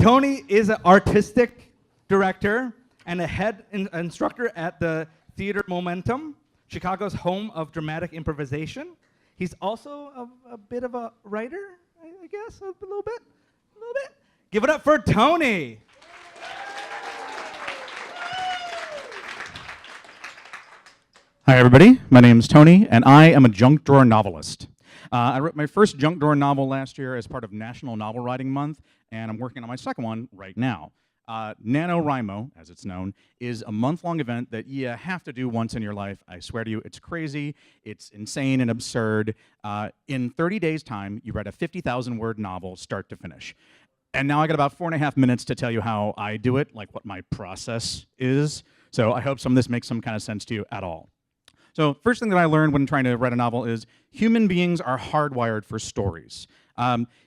Tony is an artistic director and a head instructor at the Theater Momentum, Chicago's home of dramatic improvisation. He's also a bit of a writer, I guess, a little bit. Give it up for Tony. Hi, everybody. My name's Tony, and I am a junk drawer novelist. I wrote my first junk drawer novel last year as part of National Novel Writing Month, and I'm working on my second one right now. NaNoWriMo, as it's known, is a month-long event that you have to do once in your life. I swear to you, it's crazy, it's insane and absurd. In 30 days' time, you write a 50,000-word novel, start to finish. And now I got about 4.5 minutes to tell you how I do it, like what my process is. So I hope some of this makes some kind of sense to you at all. So first thing that I learned when trying to write a novel is human beings are hardwired for stories.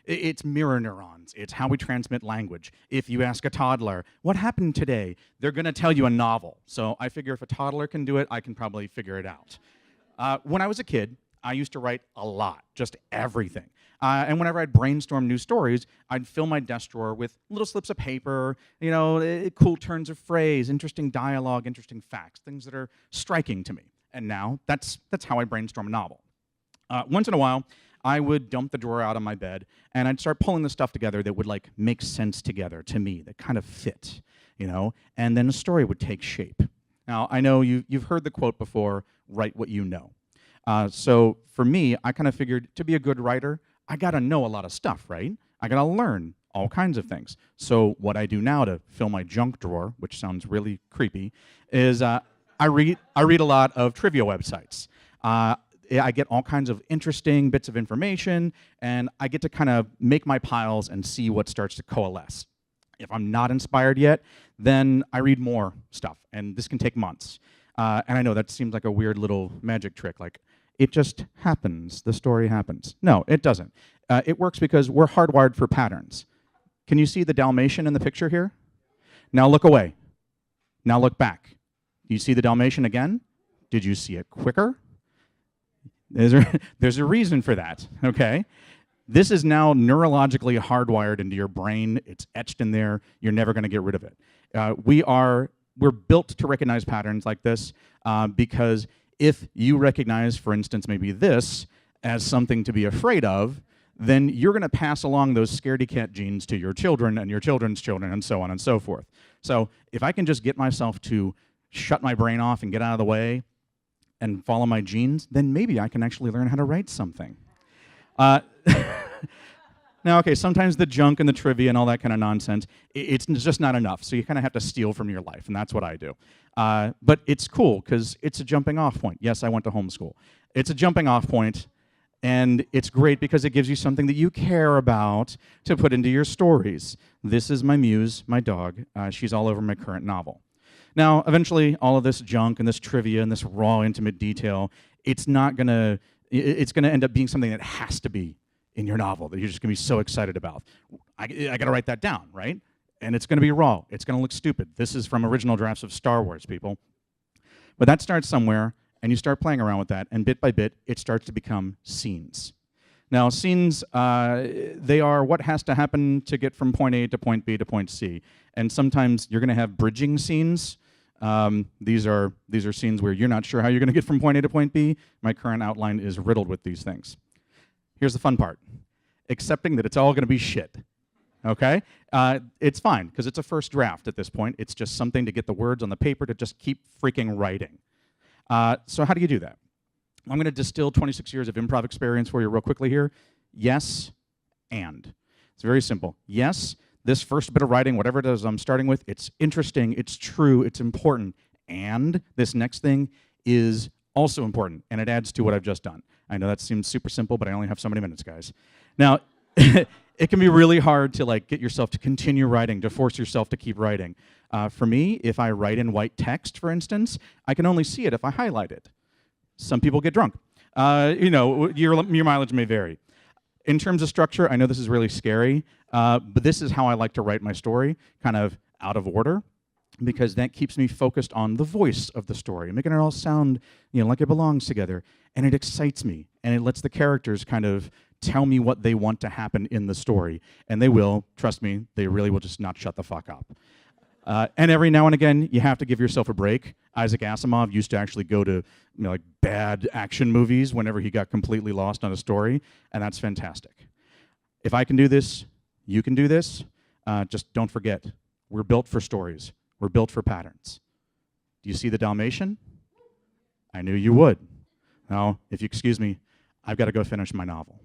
It's mirror neurons. It's how we transmit language. If you ask a toddler, what happened today? They're going to tell you a novel. So I figure if a toddler can do it, I can probably figure it out. When I was a kid, I used to write a lot, just everything. And whenever I'd brainstorm new stories, I'd fill my desk drawer with little slips of paper, cool turns of phrase, interesting dialogue, interesting facts, things that are striking to me. And now that's how I brainstorm a novel. Once in a while, I would dump the drawer out on my bed, and I'd start pulling the stuff together that would make sense together to me, that kind of fit, and then a story would take shape. Now, I know you've heard the quote before, write what you know. So for me, I kind of figured to be a good writer, I gotta know a lot of stuff, right? I gotta learn all kinds of things. So what I do now to fill my junk drawer, which sounds really creepy, is I read a lot of trivia websites. I get all kinds of interesting bits of information, and I get to kind of make my piles and see what starts to coalesce. If I'm not inspired yet, then I read more stuff, and this can take months. And I know that seems like a weird little magic trick, like it just happens, the story happens. No, it doesn't. It works because we're hardwired for patterns. Can you see the Dalmatian in the picture here? Now look away. Now look back. You see the Dalmatian again? Did you see it quicker? There's a reason for that, okay? This is now neurologically hardwired into your brain. It's etched in there. You're never going to get rid of it. We're built to recognize patterns like this because if you recognize, for instance, maybe this as something to be afraid of, then you're going to pass along those scaredy cat genes to your children and your children's children and so on and so forth. So if I can just get myself to shut my brain off and get out of the way and follow my genes, then maybe I can actually learn how to write something. Now, okay, sometimes the junk and the trivia and all that kind of nonsense, it's just not enough, so you kind of have to steal from your life, and that's what I do. But it's cool, because it's a jumping off point. Yes, I went to homeschool. It's a jumping off point, and it's great because it gives you something that you care about to put into your stories. This is my muse, my dog. She's all over my current novel. Now, eventually, all of this junk and this trivia and this raw, intimate detail, it's gonna end up being something that has to be in your novel that you're just gonna be so excited about. I gotta write that down, right? And it's gonna be raw. It's gonna look stupid. This is from original drafts of Star Wars, people. But that starts somewhere, and you start playing around with that, and bit by bit, it starts to become scenes. Now, scenes, they are what has to happen to get from point A to point B to point C. And sometimes you're gonna have bridging scenes. These are scenes where you're not sure how you're gonna get from point A to point B. My current outline is riddled with these things. Here's the fun part, accepting that it's all gonna be shit, okay? It's fine, because it's a first draft at this point. It's just something to get the words on the paper to just keep freaking writing. So how do you do that? I'm gonna distill 26 years of improv experience for you real quickly here. Yes, and. It's very simple. Yes, this first bit of writing, whatever it is I'm starting with, it's interesting, it's true, it's important, and this next thing is also important, and it adds to what I've just done. I know that seems super simple, but I only have so many minutes, guys. Now, it can be really hard to get yourself to continue writing, to force yourself to keep writing. For me, if I write in white text, for instance, I can only see it if I highlight it. Some people get drunk. Your mileage may vary. In terms of structure, I know this is really scary, but this is how I like to write my story, kind of out of order, because that keeps me focused on the voice of the story, making it all sound like it belongs together. And it excites me, and it lets the characters kind of Tell me what they want to happen in the story. And they will, trust me, they really will just not shut the fuck up. And every now and again, you have to give yourself a break. Isaac Asimov used to actually go to like bad action movies whenever he got completely lost on a story, and that's fantastic. If I can do this, you can do this. Just don't forget, we're built for stories. We're built for patterns. Do you see the Dalmatian? I knew you would. Now, if you excuse me, I've got to go finish my novel.